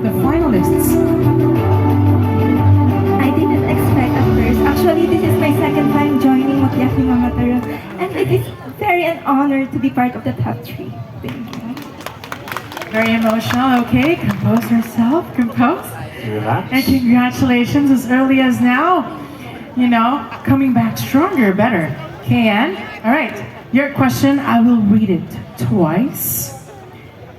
the finalists. I didn't expect at first. Actually, this is my second time joining Mutia mangatarem, and it is very an honor to be part of the top 3. Thank you. Very emotional. Okay, compose yourself. Compose. Relax. And congratulations as early as now. You know, coming back stronger, better. Okay, Anne? All right. Your question, I will read it twice.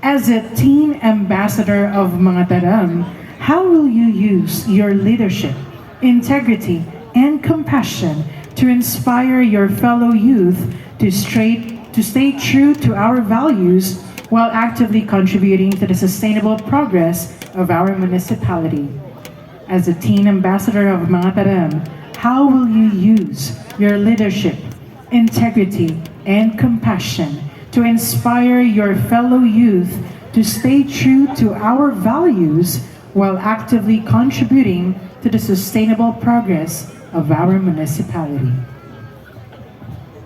As a teen ambassador of mangatarem, how will you use your leadership, integrity, and compassion to inspire your fellow youth to stay true to our values while actively contributing to the sustainable progress of our municipality? As a teen ambassador of mangatarem, how will you use your leadership, integrity, and compassion to inspire your fellow youth to stay true to our values while actively contributing to the sustainable progress of our municipality?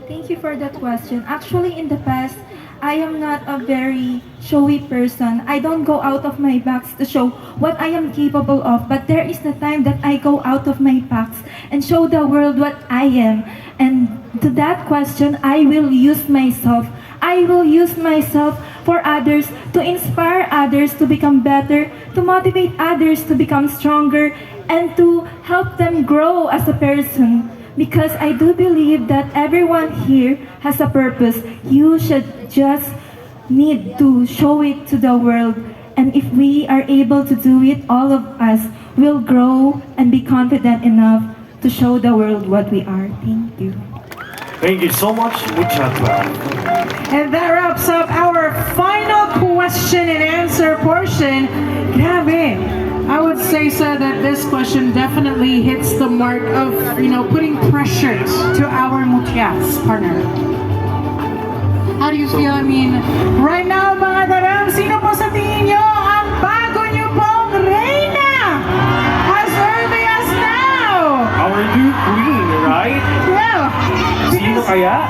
Thank you for that question. Actually, in the past, I am not a very showy person. I don't go out of my box to show what I am capable of. But there is the time that I go out of my box and show the world what I am. And to that question, I will use myself. I will use myself for others, to inspire others to become better, to motivate others to become stronger, and to help them grow as a person. Because I do believe that everyone here has a purpose. You should just need to show it to the world. And if we are able to do it, all of us will grow and be confident enough to show the world what we are. Thank you. Thank you so much, Mutia. And that wraps up our final question and answer portion. Grabe. I would say, sir, that this question definitely hits the mark of, putting pressure to our Mutias partner. How do you feel? I mean, right now, mga darang, sino po sa tingin nyo ang bago nyo pong reyna? As early as now! Our new queen, right? Yeah. Sino kaya?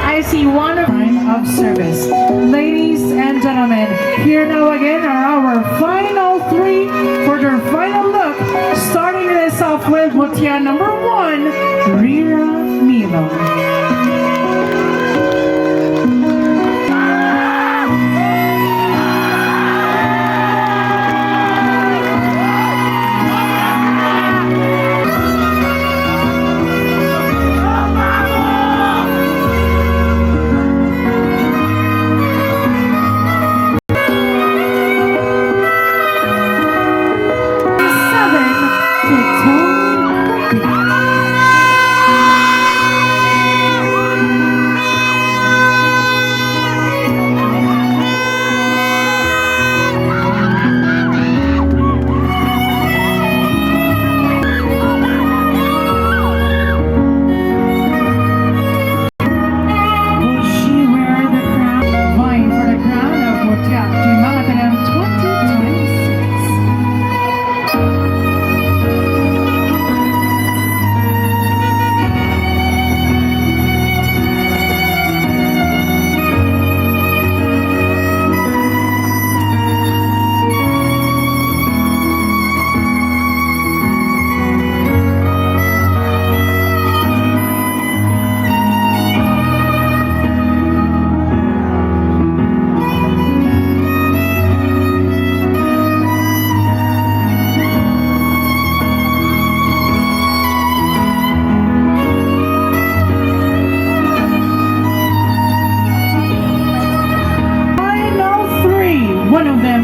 I see one time of service. Ladies and gentlemen, here now again are our final 3 for their final look. Starting this off with Mutia number 1, Reera Milo.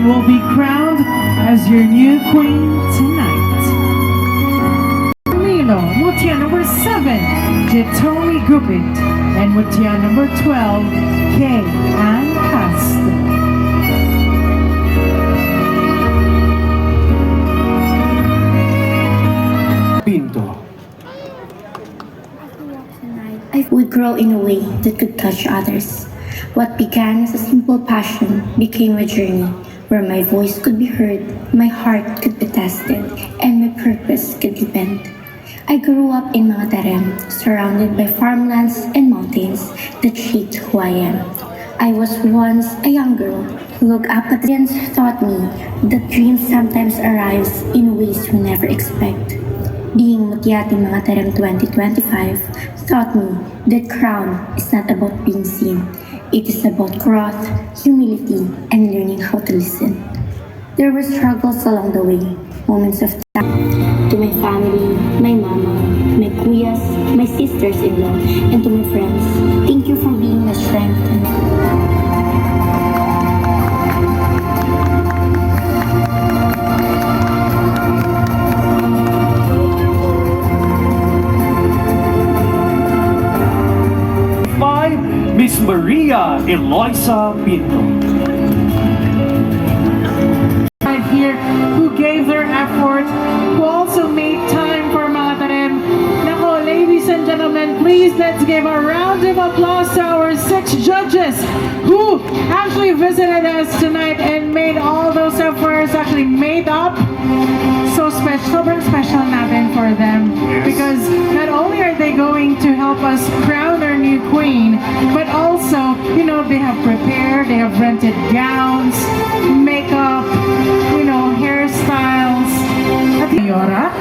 Will be crowned as your new queen tonight. Milo, Mutia number 7, Jitomi Gupit, and Mutia number 12, Kay Ann Castro. Pinto. I would grow in a way that could touch others. What began as a simple passion became a journey where my voice could be heard, my heart could be tested, and my purpose could be bent. I grew up in mangatarem, surrounded by farmlands and mountains that shaped who I am. I was once a young girl Look up at the ends taught me that dreams sometimes arrives in ways we never expect. Being Mutia Mangatarem 2025 taught me that crown is not about being seen. It is about growth, humility, and learning how to listen. There were struggles along the way, moments of doubt. To my family, my mama, my kuyas, my sisters-in-law, and to my friends, thank you for being the strength and by Miss Maria Eloisa Pinto. Right here, who gave their effort, who also made time for mangatarem. Nako, ladies and gentlemen, please let's give a round of applause to our 6 judges who actually visited us tonight and made all those efforts, actually made up. So special, sobrang special natin for them. Yes. Because not only are they going to help us crown our new queen, but also, you know, they have prepared, they have rented gowns, makeup, you know, hairstyles. At Mayora,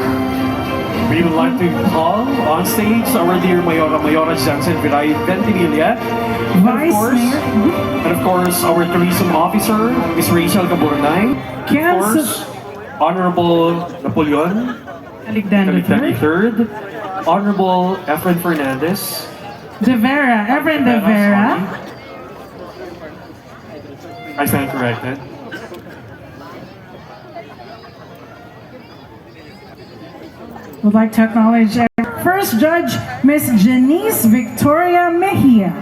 We would like to call on stage our dear Mayora Jansen Viray Ventimiglia. Vice Mayor, And of course, our tourism officer, Ms. Rachel Caburnay. Of course, Honorable Napoleon Aligdan Calictan III, III, Honorable Efren Fernandez. De Vera, Reverend De Vera, I stand corrected. would like to acknowledge our first judge, Miss Janice Victoria Mejia.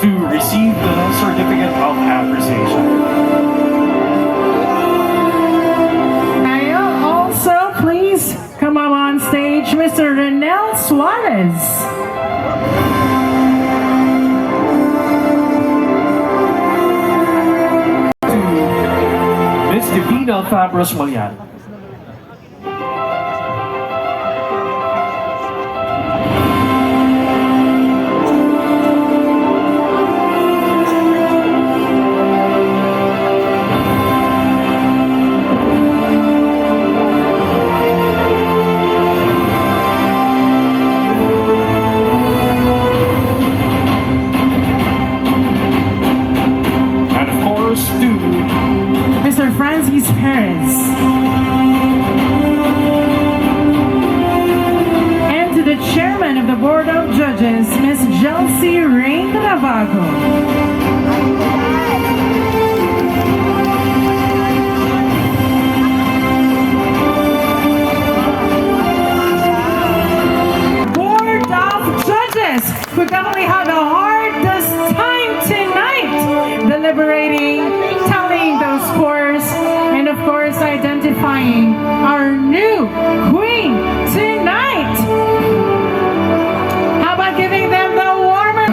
To receive the certificate of appreciation. I'll also please come up on stage, Mr. Renel Suarez. Miss Divina Fabros Malian. And of course, to Mr. Francis Perez. And to the chairman of the Board of Judges, Miss Chelsea Rain Navago. Board of Judges, who definitely had the hardest time tonight deliberating, tallying those scores, and of course identifying our new queen tonight. How about giving them the warmer?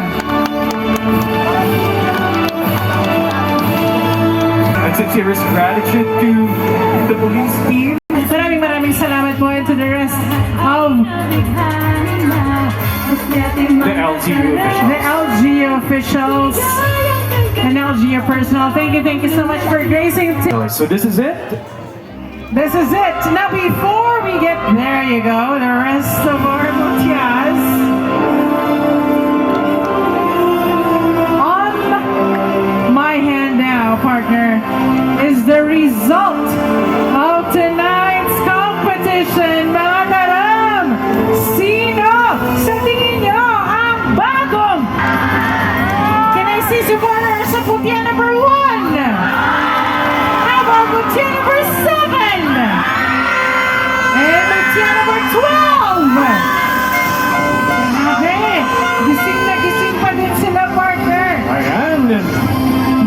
and sincerest gratitude to the police team. Maraming salamat po, and to the rest of The LGU officials. the LGU officials and LGU personnel. Thank you so much for gracing. So this is it. This is it. Now before we get, there you go, the rest of our Mutias. On my hand now, partner, is the result of tonight's competition. Mangatarem, sino sa tingin nyo ang bagong? Can I see supporters sa Mutia number 1? How about Mutia number 7? And Mutia number 12? Okay, gising na gising pa din sila, partner. Ayan.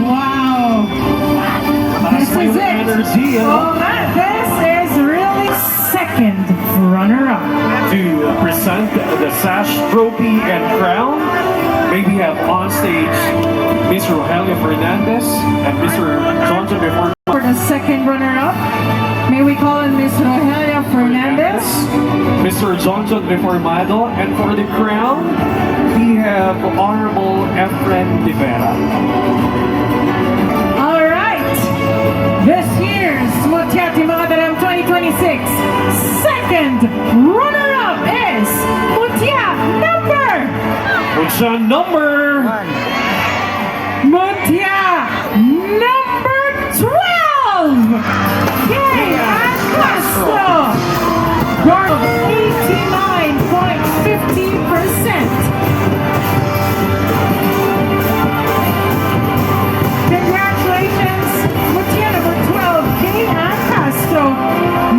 Wow. This is it. Energy, Oh, man, this is really second runner-up. to present the sash, trophy, and crown May we have on stage Mr. Rogelio Fernandez and Mr. Johnson before For the second runner-up, may we call on Ms. Rogelio Fernandez? Mr. Johnson before Milo, and for the crown, we have Honorable Efren de Vera. All right. This year's Mutia 2026 second runner-up is Mutia number Mutia number 12. Yay! Castro. Guard of 89.50%. Congratulations, Mutia number 12, Kay Ann Castro.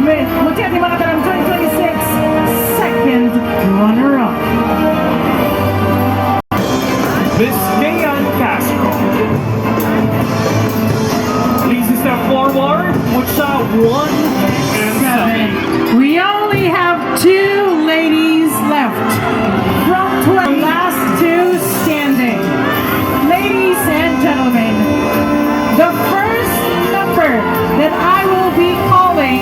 Mutia 2026 second runner-up. Miss Kayan Castro. Please step forward. Mutia 1 and 7. We only have 2 ladies left. From the last 2 standing. Ladies and gentlemen, the first number that I will be calling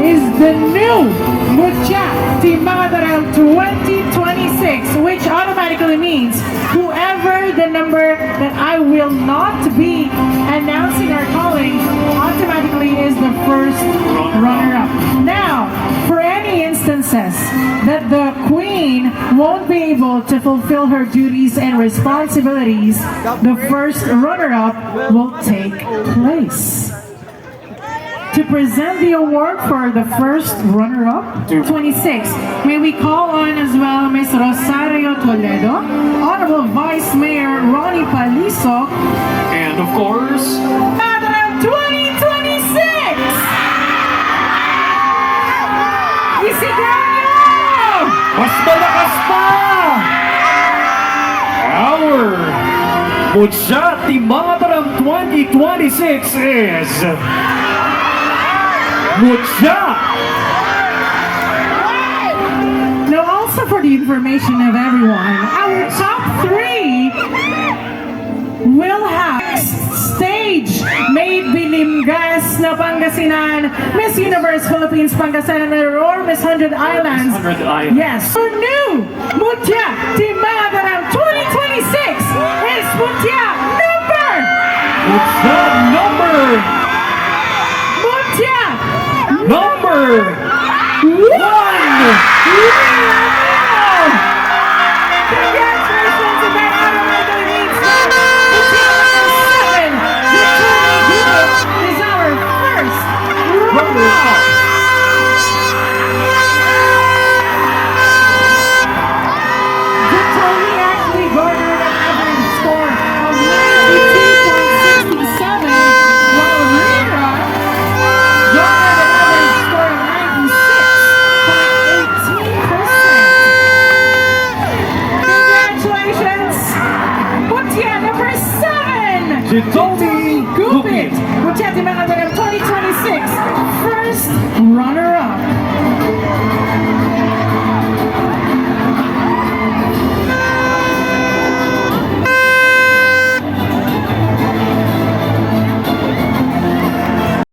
is the new Mutia Mangatarem 2026, which automatically means whoever the number that I will not be announcing or calling automatically is the first runner-up. Now, for any instances that the Queen won't be able to fulfill her duties and responsibilities, the first runner-up will take place. To present the award for the first runner-up, 26, may we call on as well Ms. Rosario Toledo, Honorable Vice Mayor Ronnie Paliso, And of course, Mangatarem 2026! Isiganyo! mas malakas pa! Our Mutia Mangatarem 2026 is Mutia. Now, also for the information of everyone, our top 3 will have stage made Bilimgas na Pangasinan, Miss Universe Philippines Pangasinan, or Miss 100 Islands. 100 Islands. Yes. Our new Mutia Mangatarem 2026 is Mutia number Mutia number 1. Congratulations to that automatically means Mutia number 7, is our first runner-up. Victoria actually garnered an average score of 92.67, while Reera garnered an average score of 96.18%. Congratulations, Mutia number 7! Jitomi Gupit! Mutia